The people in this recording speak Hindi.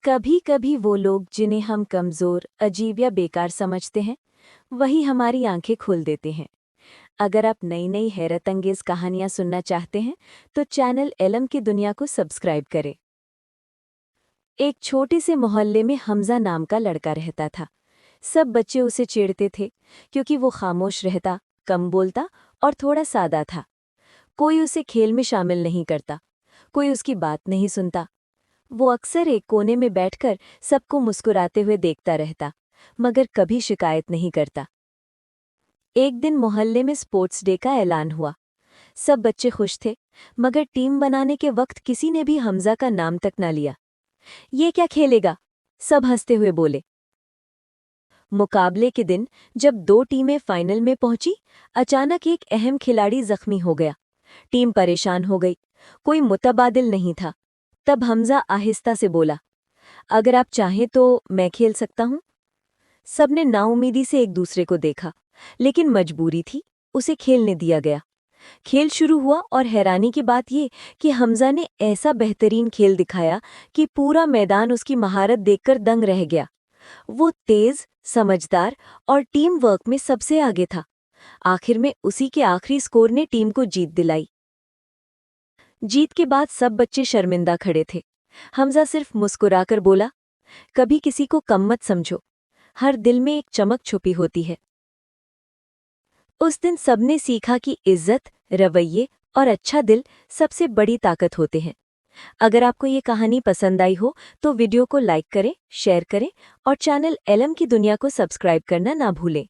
कभी कभी वो लोग जिन्हें हम कमजोर, अजीब या बेकार समझते हैं, वही हमारी आंखें खोल देते हैं। अगर आप नई नई हैरत अंगेज कहानियां सुनना चाहते हैं तो चैनल एलम की दुनिया को सब्सक्राइब करें। एक छोटे से मोहल्ले में हमजा नाम का लड़का रहता था। सब बच्चे उसे चिढ़ते थे क्योंकि वो खामोश रहता, कम बोलता और थोड़ा सादा था। कोई उसे खेल में शामिल नहीं करता, कोई उसकी बात नहीं सुनता। वो अक्सर एक कोने में बैठकर सबको मुस्कुराते हुए देखता रहता, मगर कभी शिकायत नहीं करता। एक दिन मोहल्ले में स्पोर्ट्स डे का ऐलान हुआ। सब बच्चे खुश थे, मगर टीम बनाने के वक्त किसी ने भी हमजा का नाम तक न लिया। ये क्या खेलेगा? सब हंसते हुए बोले। मुकाबले के दिन जब दो टीमें फाइनल में पहुंची, अचानक एक अहम खिलाड़ी जख्मी हो गया। टीम परेशान हो गई, कोई मुतबादिल नहीं था। तब हमजा आहिस्ता से बोला, अगर आप चाहें तो मैं खेल सकता हूं। सबने नाउम्मीदी से एक दूसरे को देखा, लेकिन मजबूरी थी, उसे खेलने दिया गया। खेल शुरू हुआ और हैरानी की बात ये कि हमजा ने ऐसा बेहतरीन खेल दिखाया कि पूरा मैदान उसकी महारत देखकर दंग रह गया। वो तेज, समझदार और टीम वर्क में सबसे आगे था। आखिर में उसी के आखिरी स्कोर ने टीम को जीत दिलाई। जीत के बाद सब बच्चे शर्मिंदा खड़े थे। हमजा सिर्फ मुस्कुराकर बोला, कभी किसी को कम मत समझो, हर दिल में एक चमक छुपी होती है। उस दिन सबने सीखा कि इज्जत, रवैये और अच्छा दिल सबसे बड़ी ताकत होते हैं। अगर आपको ये कहानी पसंद आई हो तो वीडियो को लाइक करें, शेयर करें और चैनल एलम की दुनिया को सब्सक्राइब करना ना भूलें।